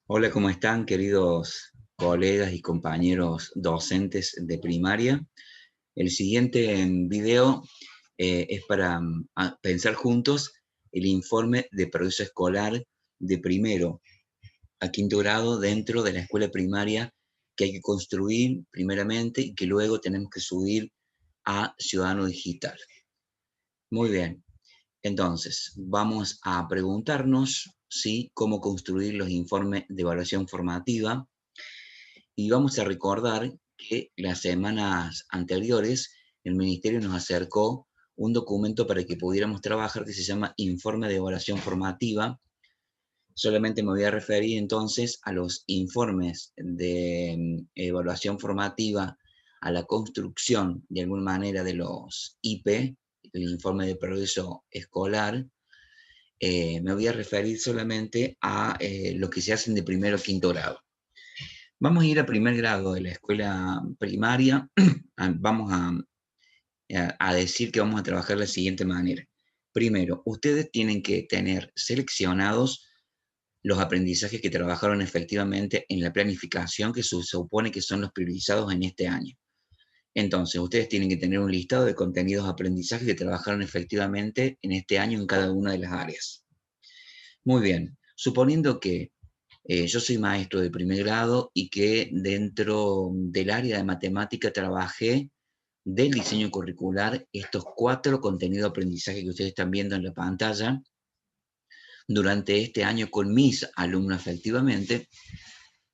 Hola, ¿cómo están, queridos colegas y compañeros docentes de primaria? El siguiente video es para pensar juntos el informe de progreso escolar de primero a quinto grado dentro de la escuela primaria que hay que construir primeramente y que luego tenemos que subir a Ciudadano Digital. Muy bien. Entonces, vamos a preguntarnos, ¿sí?, cómo construir los informes de evaluación formativa. Y vamos a recordar que las semanas anteriores el Ministerio nos acercó un documento para que pudiéramos trabajar que se llama Informe de Evaluación Formativa. Solamente me voy a referir entonces a los informes de evaluación formativa, a la construcción de alguna manera de los IP, el informe de progreso escolar. Me voy a referir solamente a los que se hacen de primero a quinto grado. Vamos a ir a primer grado de la escuela primaria. Vamos a decir que vamos a trabajar de la siguiente manera. Primero, ustedes tienen que tener seleccionados los aprendizajes que trabajaron efectivamente en la planificación que se supone que son los priorizados en este año. Entonces, ustedes tienen que tener un listado de contenidos de aprendizaje que trabajaron efectivamente en este año en cada una de las áreas. Muy bien, suponiendo que yo soy maestro de primer grado y que dentro del área de matemática trabajé del diseño curricular estos 4 contenidos de aprendizaje que ustedes están viendo en la pantalla durante este año con mis alumnos efectivamente.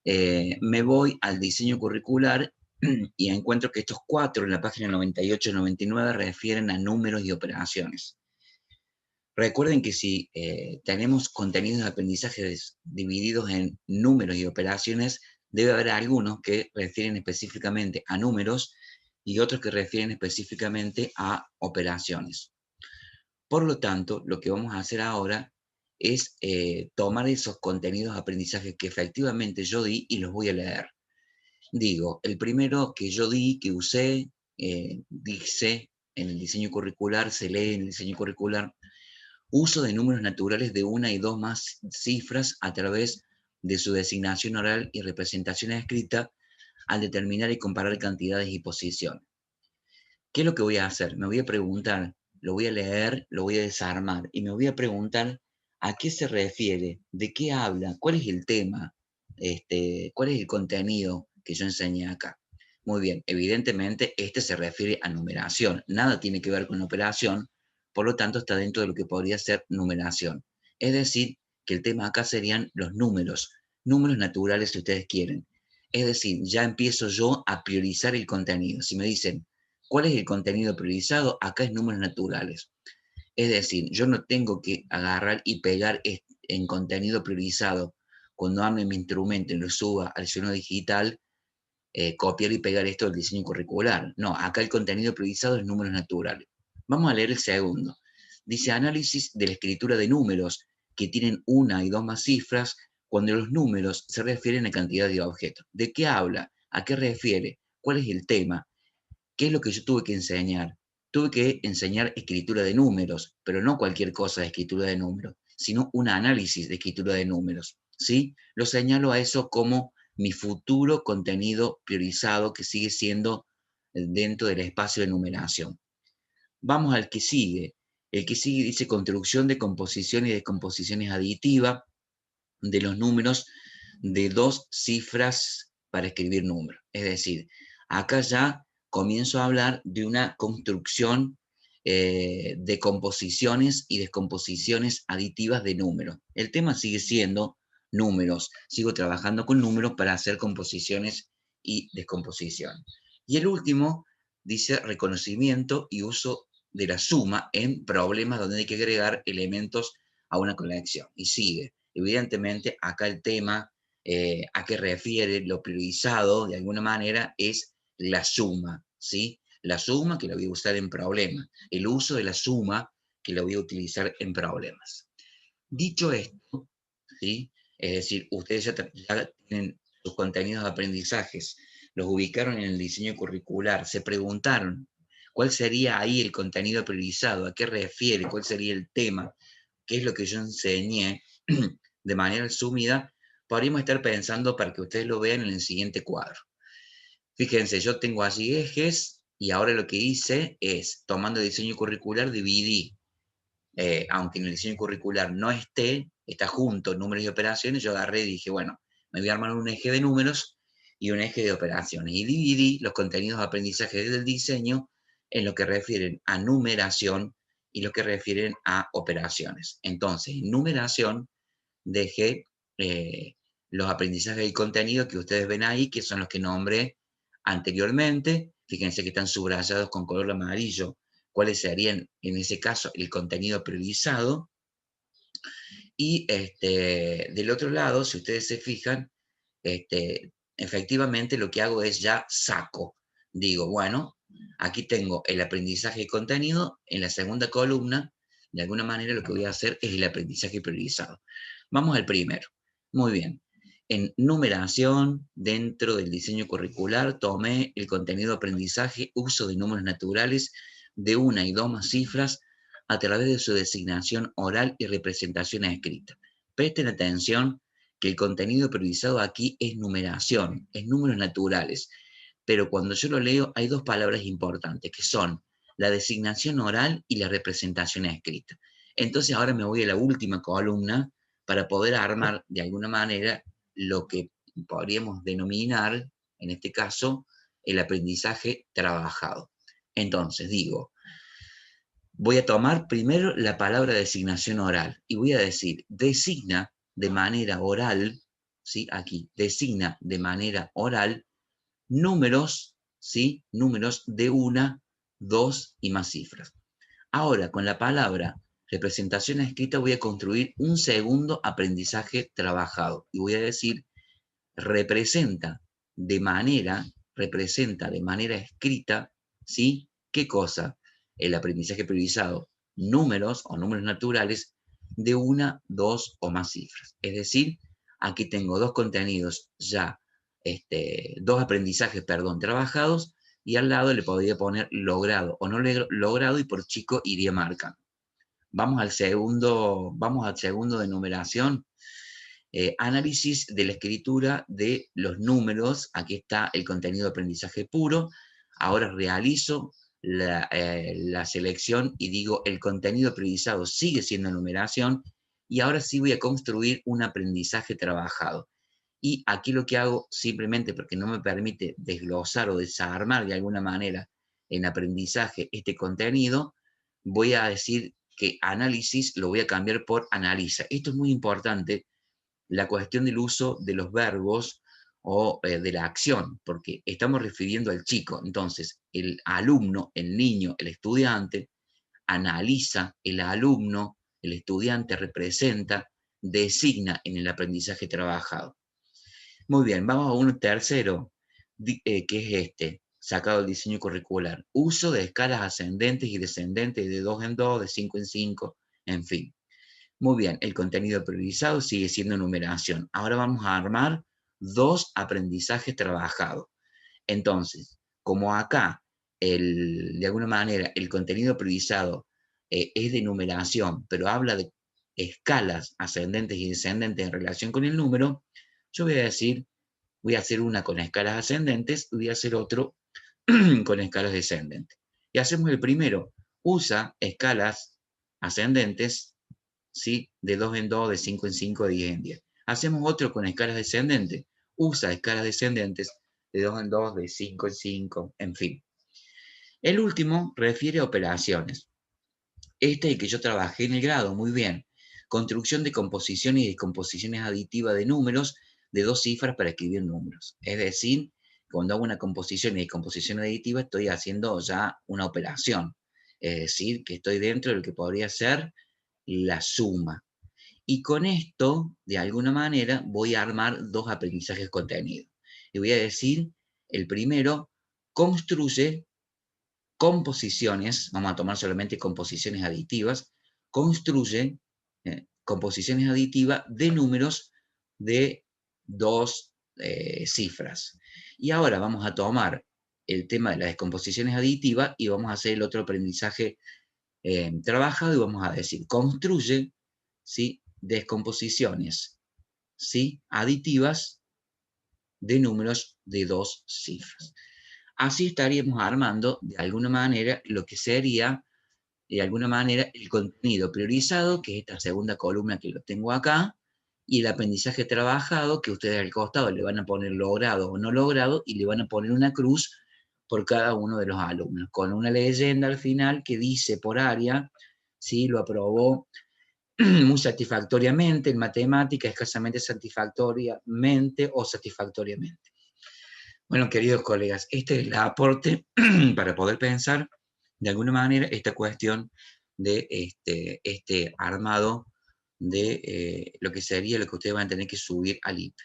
Me voy al diseño curricular y encuentro que estos 4 en la página 98 y 99 refieren a números y operaciones. Recuerden que si tenemos contenidos de aprendizaje divididos en números y operaciones, debe haber algunos que refieren específicamente a números y otros que refieren específicamente a operaciones. Por lo tanto, lo que vamos a hacer ahora es tomar esos contenidos de aprendizaje que efectivamente yo di y los voy a leer. Digo, el primero que yo di, que usé, dice en el diseño curricular, se lee en el diseño curricular: uso de números naturales de una y dos más cifras a través de su designación oral y representación escrita al determinar y comparar cantidades y posiciones. ¿Qué es lo que voy a hacer? Me voy a preguntar, lo voy a leer, lo voy a desarmar y me voy a preguntar a qué se refiere, de qué habla, cuál es el tema, cuál es el contenido que yo enseñé acá. Muy bien, evidentemente este se refiere a numeración, nada tiene que ver con operación, por lo tanto está dentro de lo que podría ser numeración. Es decir, que el tema acá serían los números, números naturales si ustedes quieren. Es decir, ya empiezo yo a priorizar el contenido. Si me dicen, ¿cuál es el contenido priorizado? Acá es números naturales. Es decir, yo no tengo que agarrar y pegar en contenido priorizado cuando arme mi instrumento y lo suba al Ciudadano Digital, copiar y pegar esto del diseño curricular. No, acá el contenido priorizado es números naturales. Vamos a leer el segundo. Dice análisis de la escritura de números que tienen una y dos más cifras cuando los números se refieren a cantidad de objetos. ¿De qué habla? ¿A qué refiere? ¿Cuál es el tema? ¿Qué es lo que yo tuve que enseñar? Tuve que enseñar escritura de números, pero no cualquier cosa de escritura de números, sino un análisis de escritura de números, ¿sí? Lo señalo a eso como mi futuro contenido priorizado que sigue siendo dentro del espacio de numeración. Vamos al que sigue. El que sigue dice construcción de composición y descomposiciones aditivas de los números de dos cifras para escribir números. Es decir, acá ya comienzo a hablar de una construcción de composiciones y descomposiciones aditivas de números. El tema sigue siendo números. Sigo trabajando con números para hacer composiciones y descomposición. Y el último dice reconocimiento y uso de la suma en problemas donde hay que agregar elementos a una colección. Y sigue. Evidentemente, acá el tema a qué refiere lo priorizado, de alguna manera, es la suma, ¿sí? La suma que la voy a usar en problemas, el uso de la suma que la voy a utilizar en problemas. Dicho esto, ¿sí? Es decir, ustedes ya tienen sus contenidos de aprendizajes, los ubicaron en el diseño curricular, se preguntaron cuál sería ahí el contenido priorizado, a qué refiere, cuál sería el tema, qué es lo que yo enseñé de manera sumida. podríamos estar pensando para que ustedes lo vean en el siguiente cuadro. Fíjense, yo tengo allí ejes y ahora lo que hice es, tomando el diseño curricular, dividí, aunque en el diseño curricular no esté, está junto números y operaciones, yo agarré y dije, bueno, me voy a armar un eje de números y un eje de operaciones. Y dividí los contenidos de aprendizaje del diseño en lo que refieren a numeración y lo que refieren a operaciones. Entonces, en numeración dejé los aprendizajes del contenido que ustedes ven ahí, que son los que nombré anteriormente. Fíjense que están subrayados con color amarillo, cuáles serían, en ese caso, el contenido priorizado. Y del otro lado, si ustedes se fijan, efectivamente lo que hago es ya saco. Digo, bueno, aquí tengo el aprendizaje de contenido, en la segunda columna, de alguna manera lo que voy a hacer es el aprendizaje priorizado. Vamos al primero. Muy bien. En numeración, dentro del diseño curricular, tomé el contenido de aprendizaje, uso de números naturales de una y dos más cifras a través de su designación oral y representación escrita. Presten atención que el contenido priorizado aquí es numeración, es números naturales, pero cuando yo lo leo hay dos palabras importantes, que son la designación oral y la representación escrita. Entonces ahora me voy a la última columna para poder armar de alguna manera lo que podríamos denominar, en este caso, el aprendizaje trabajado. Entonces digo, voy a tomar primero la palabra designación oral y voy a decir, designa de manera oral, ¿sí? Aquí, designa de manera oral números, ¿sí? Números de una, dos y más cifras. Ahora, con la palabra representación escrita voy a construir un segundo aprendizaje trabajado y voy a decir, representa representa de manera escrita, ¿sí? ¿Qué cosa? El aprendizaje priorizado, números o números naturales de una, dos o más cifras. Es decir, aquí tengo dos contenidos ya, dos aprendizajes, perdón, trabajados, y al lado le podría poner logrado o no logrado y por chico iría marcando. Vamos al segundo de numeración. Análisis de la escritura de los números. Aquí está el contenido de aprendizaje puro. Ahora realizo la selección y digo el contenido priorizado sigue siendo numeración y ahora sí voy a construir un aprendizaje trabajado. Y aquí lo que hago, simplemente porque no me permite desglosar o desarmar de alguna manera en aprendizaje este contenido, voy a decir que análisis lo voy a cambiar por analiza. Esto es muy importante, la cuestión del uso de los verbos o de la acción, porque estamos refiriendo al chico. Entonces, el alumno, el niño, el estudiante, analiza, el alumno, el estudiante representa, designa en el aprendizaje trabajado. Muy bien, vamos a un tercero, que es sacado del diseño curricular. Uso de escalas ascendentes y descendentes de 2 en 2, de 5 en 5, en fin. Muy bien, el contenido priorizado sigue siendo numeración. Ahora vamos a armar dos aprendizajes trabajados. Entonces, como acá, de alguna manera, el contenido priorizado es de numeración, pero habla de escalas ascendentes y descendentes en relación con el número, yo voy a decir, voy a hacer una con escalas ascendentes y voy a hacer otro con escalas descendentes. Y hacemos el primero, usa escalas ascendentes, ¿sí? De 2 en 2, de 5 en 5, de 10 en 10. Hacemos otro con escalas descendentes, usa escalas descendentes de 2 en 2, de 5 en 5, en fin. El último refiere a operaciones. Este es el que yo trabajé en el grado, muy bien. Construcción de composiciones y descomposiciones aditivas de números de dos cifras para escribir números. Es decir, cuando hago una composición y descomposición aditiva, estoy haciendo ya una operación. Es decir, que estoy dentro de lo que podría ser la suma. Y con esto, de alguna manera, voy a armar dos aprendizajes contenidos. Y voy a decir, el primero, construye composiciones, vamos a tomar solamente composiciones aditivas, construye composiciones aditivas de números de dos cifras. Y ahora vamos a tomar el tema de las descomposiciones aditivas y vamos a hacer el otro aprendizaje trabajado y vamos a decir, construye, ¿sí? Descomposiciones ¿sí? Aditivas de números de 2 cifras. Así estaríamos armando, de alguna manera, lo que sería, de alguna manera, el contenido priorizado, que es esta segunda columna que lo tengo acá, y el aprendizaje trabajado, que ustedes al costado le van a poner logrado o no logrado, y le van a poner una cruz por cada uno de los alumnos, con una leyenda al final que dice por área, ¿sí? Lo aprobó muy satisfactoriamente, en matemática, escasamente satisfactoriamente o satisfactoriamente. Bueno, queridos colegas, este es el aporte para poder pensar de alguna manera esta cuestión de este armado de lo que sería lo que ustedes van a tener que subir al IPE.